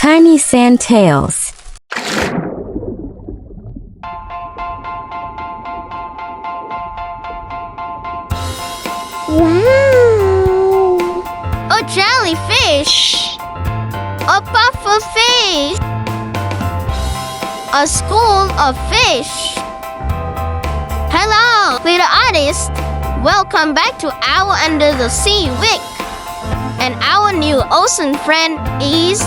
Tiny sand tails. Wow! A jellyfish. A puffer fish. A school of fish. Hello, little artist. Welcome back to our Under the Sea week. And our new awesome friend is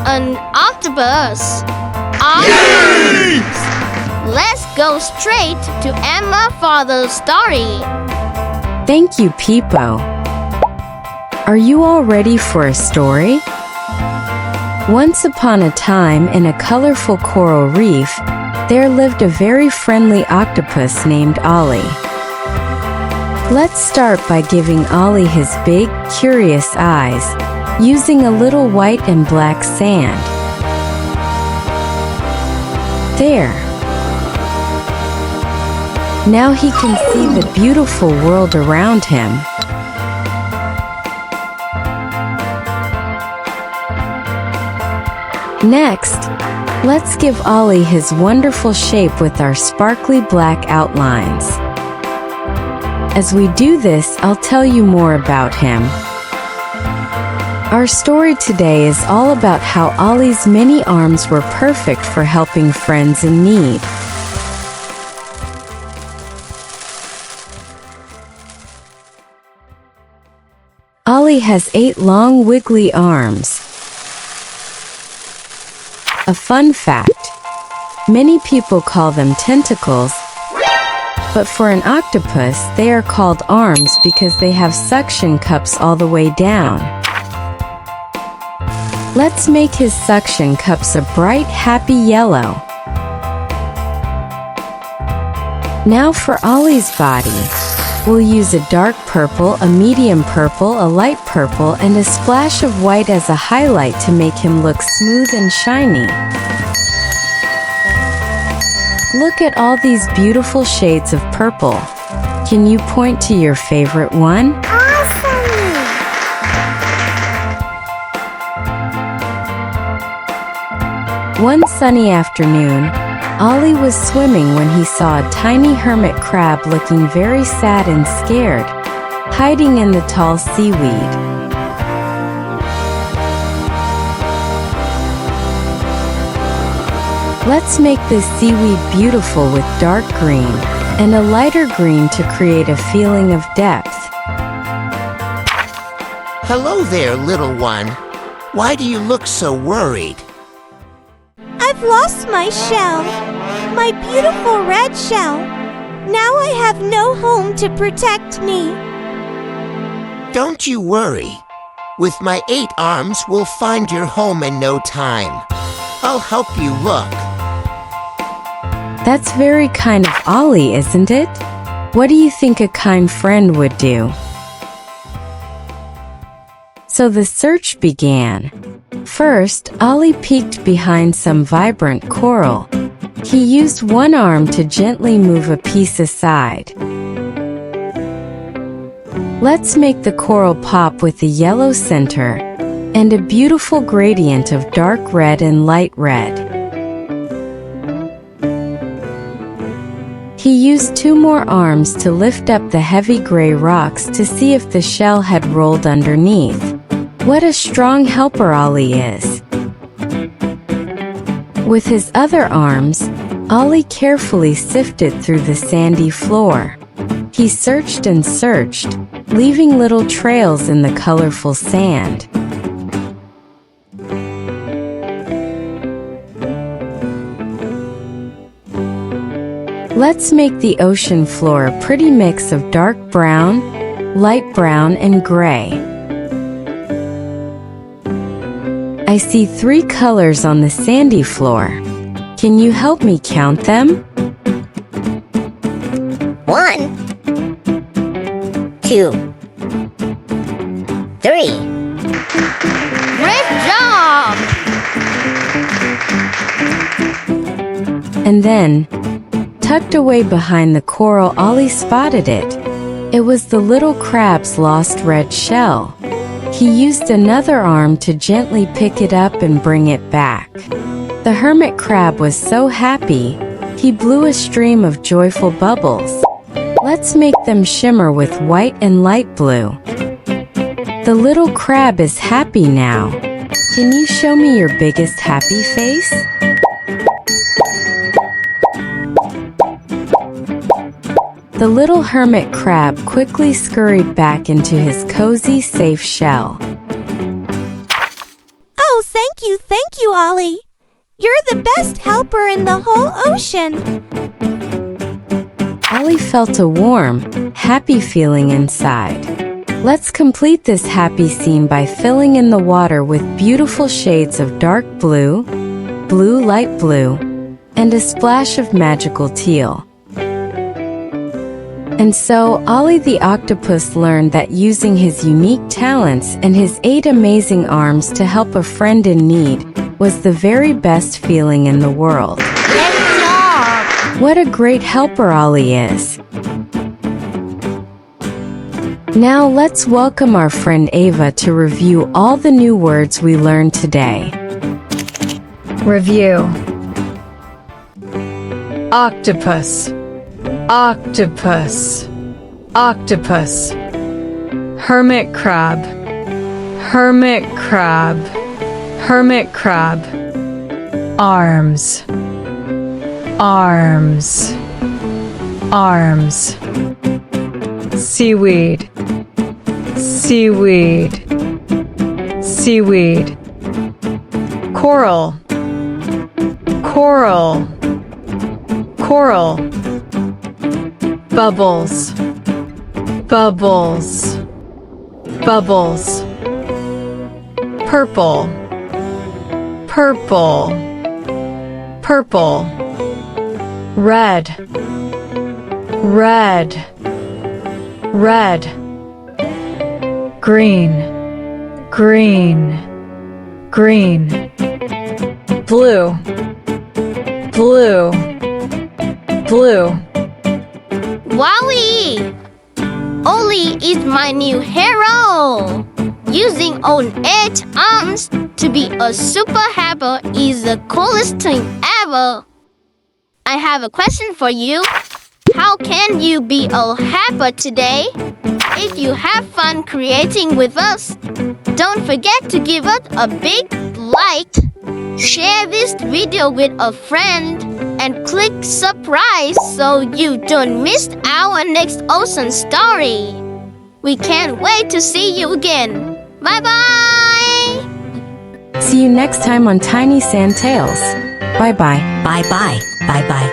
an octopus. Yes! Let's go straight to Emma for the story. Thank you, Pipo. Are you all ready for a story? Once upon a time, in a colorful coral reef, there lived a very friendly octopus named Ollie. Let's start by giving Ollie his big, curious eyes, using a little white and black sand. There. Now he can see the beautiful world around him. Next, let's give Ollie his wonderful shape with our sparkly black outlines. As we do this, I'll tell you more about him. Our story today is all about how Ollie's many arms were perfect for helping friends in need. Ollie has 8 long, wiggly arms. A fun fact: many people call them tentacles, but for an octopus, they are called arms because they have suction cups all the way down. Let's make his suction cups a bright, happy yellow. Now for Ollie's body. We'll use a dark purple, a medium purple, a light purple, and a splash of white as a highlight to make him look smooth and shiny. Look at all these beautiful shades of purple. Can you point to your favorite one? Awesome! One sunny afternoon, Ollie was swimming when he saw a tiny hermit crab looking very sad and scared, hiding in the tall seaweed. Let's make this seaweed beautiful with dark green and a lighter green to create a feeling of depth. Hello there, little one. Why do you look so worried? I've lost my shell. My beautiful red shell. Now I have no home to protect me. Don't you worry. With my 8 arms, we'll find your home in no time. I'll help you look. That's very kind of Ollie, isn't it? What do you think a kind friend would do? So the search began. First, Ollie peeked behind some vibrant coral. He used one arm to gently move a piece aside. Let's make the coral pop with a yellow center and a beautiful gradient of dark red and light red. He used 2 more arms to lift up the heavy gray rocks to see if the shell had rolled underneath. What a strong helper Ollie is! With his other arms, Ollie carefully sifted through the sandy floor. He searched and searched, leaving little trails in the colorful sand. Let's make the ocean floor a pretty mix of dark brown, light brown, and gray. I see 3 colors on the sandy floor. Can you help me count them? 1, 2, 3. Great job! And then, tucked away behind the coral, Ollie spotted it. It was the little crab's lost red shell. He used another arm to gently pick it up and bring it back. The hermit crab was so happy, he blew a stream of joyful bubbles. Let's make them shimmer with white and light blue. The little crab is happy now. Can you show me your biggest happy face? The little hermit crab quickly scurried back into his cozy, safe shell. Oh, thank you, Ollie. You're the best helper in the whole ocean. Ollie felt a warm, happy feeling inside. Let's complete this happy scene by filling in the water with beautiful shades of dark blue, blue light blue, and a splash of magical teal. And so, Ollie the octopus learned that using his unique talents and his 8 amazing arms to help a friend in need was the very best feeling in the world. Great job! What a great helper Ollie is! Now let's welcome our friend Ava to review all the new words we learned today. Review. Octopus, octopus, octopus. Hermit crab, hermit crab, hermit crab. Arms, arms, arms. Seaweed, seaweed, seaweed. Coral, coral, coral. Bubbles, bubbles, bubbles. Purple, purple, purple. Red, red, red. Green, green, green. Blue, blue, blue. Wowie! Ollie is my new hero! Using own 8 arms to be a super helper is the coolest thing ever! I have a question for you. How can you be a helper today? If you have fun creating with us, don't forget to give us a big like, share this video with a friend, and click subscribe so you don't miss our next awesome story. We can't wait to see you again. Bye-bye! See you next time on Tiny Sand Tales. Bye-bye. Bye-bye. Bye-bye.